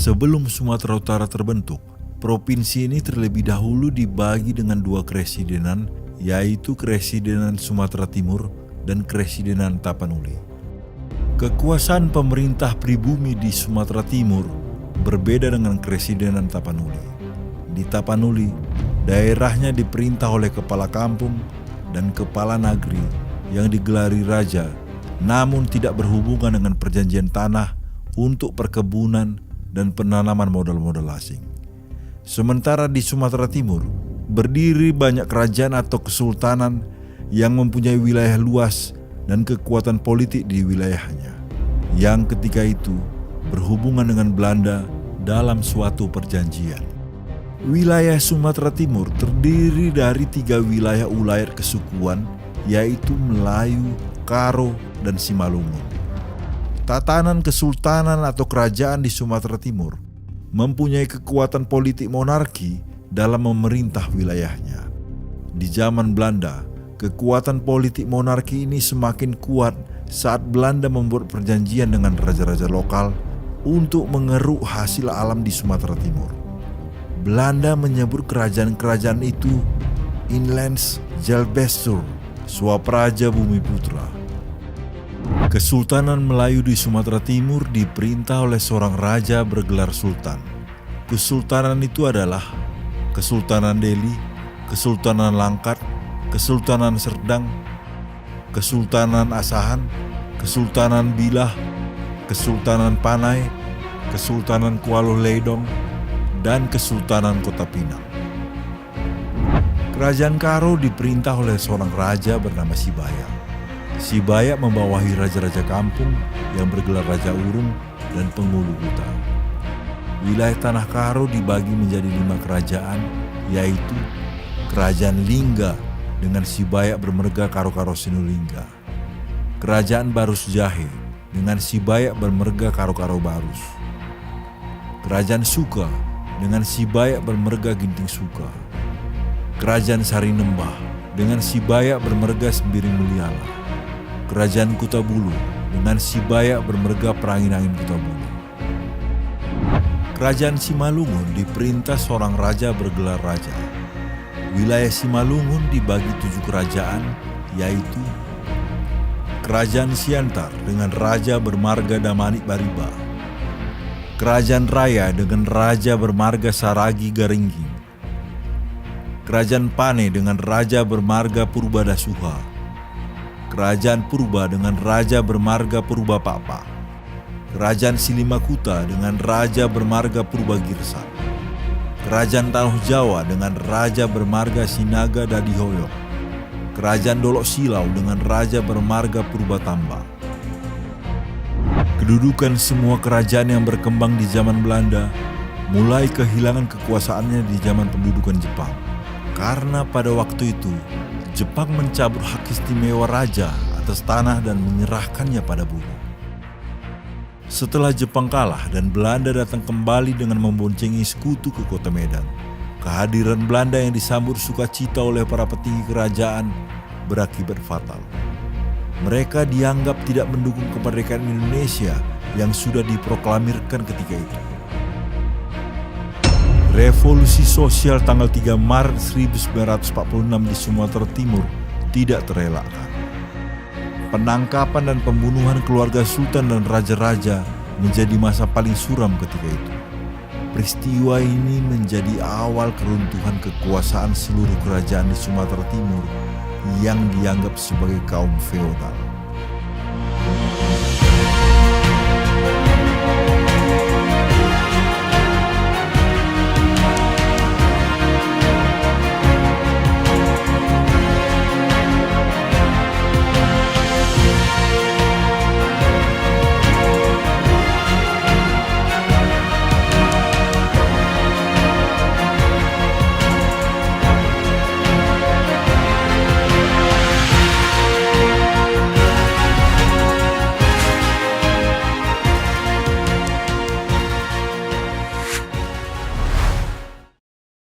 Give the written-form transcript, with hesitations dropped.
Sebelum Sumatera Utara terbentuk, provinsi ini terlebih dahulu dibagi dengan dua keresidenan, yaitu Keresidenan Sumatera Timur dan Keresidenan Tapanuli. Kekuasaan pemerintah pribumi di Sumatera Timur berbeda dengan Keresidenan Tapanuli. Di Tapanuli, daerahnya diperintah oleh kepala kampung dan kepala negeri yang digelari raja, namun tidak berhubungan dengan perjanjian tanah untuk perkebunan dan penanaman modal-modal asing. Sementara di Sumatera Timur, berdiri banyak kerajaan atau kesultanan yang mempunyai wilayah luas dan kekuatan politik di wilayahnya, yang ketika itu berhubungan dengan Belanda dalam suatu perjanjian. Wilayah Sumatera Timur terdiri dari 3 wilayah ulayat kesukuan, yaitu Melayu, Karo, dan Simalungun. Tatanan kesultanan atau kerajaan di Sumatera Timur mempunyai kekuatan politik monarki dalam memerintah wilayahnya. Di zaman Belanda, kekuatan politik monarki ini semakin kuat saat Belanda membuat perjanjian dengan raja-raja lokal untuk mengeruk hasil alam di Sumatera Timur. Belanda menyebut kerajaan-kerajaan itu Inlands Jalbestur, Swapraja Bumi Putra. Kesultanan Melayu di Sumatera Timur diperintah oleh seorang raja bergelar sultan. Kesultanan itu adalah Kesultanan Deli, Kesultanan Langkat, Kesultanan Serdang, Kesultanan Asahan, Kesultanan Bilah, Kesultanan Panai, Kesultanan Kuala Leidong, dan Kesultanan Kota Pinang. Kerajaan Karo diperintah oleh seorang raja bernama Sibaya. Sibaya membawahi raja-raja kampung yang bergelar Raja Urung dan Penghulu Kuta. Wilayah Tanah Karo dibagi menjadi 5 kerajaan, yaitu Kerajaan Lingga dengan Sibaya bermerga Karo-Karo Sinulingga, Kerajaan Barus Jahe dengan Sibaya bermerga Karo-Karo Barus, Kerajaan Suka dengan Sibaya bermerga Ginting Suka, Kerajaan Sarinembah dengan Sibaya bermerga Sembiring Muliala, Kerajaan Kuta Bulu dengan Sibaya bermerga Perangin-Angin Kuta Bulu. Kerajaan Simalungun diperintah seorang raja bergelar raja. Wilayah Simalungun dibagi 7 kerajaan, yaitu Kerajaan Siantar dengan raja bermarga Damanik Bariba, Kerajaan Raya dengan raja bermarga Saragi Garingging, Kerajaan Pane dengan raja bermarga Purbadasuha, Kerajaan Purba dengan raja bermarga Purbapapa, Kerajaan Silimakuta dengan raja bermarga Purbagirsa, Kerajaan Tanuh Jawa dengan raja bermarga Sinaga Dadihoyong, Kerajaan Dolok Silau dengan raja bermarga Purbatamba. Kedudukan semua kerajaan yang berkembang di zaman Belanda mulai kehilangan kekuasaannya di zaman pendudukan Jepang, karena pada waktu itu Jepang mencabut hak istimewa raja atas tanah dan menyerahkannya pada buruh. Setelah Jepang kalah dan Belanda datang kembali dengan memboncengi sekutu ke kota Medan, kehadiran Belanda yang disambut sukacita oleh para petinggi kerajaan berakibat fatal. Mereka dianggap tidak mendukung kemerdekaan Indonesia yang sudah diproklamirkan ketika itu. Revolusi sosial tanggal 3 Maret 1946 di Sumatera Timur tidak terelakkan. Penangkapan dan pembunuhan keluarga sultan dan raja-raja menjadi masa paling suram ketika itu. Peristiwa ini menjadi awal keruntuhan kekuasaan seluruh kerajaan di Sumatera Timur yang dianggap sebagai kaum feodal.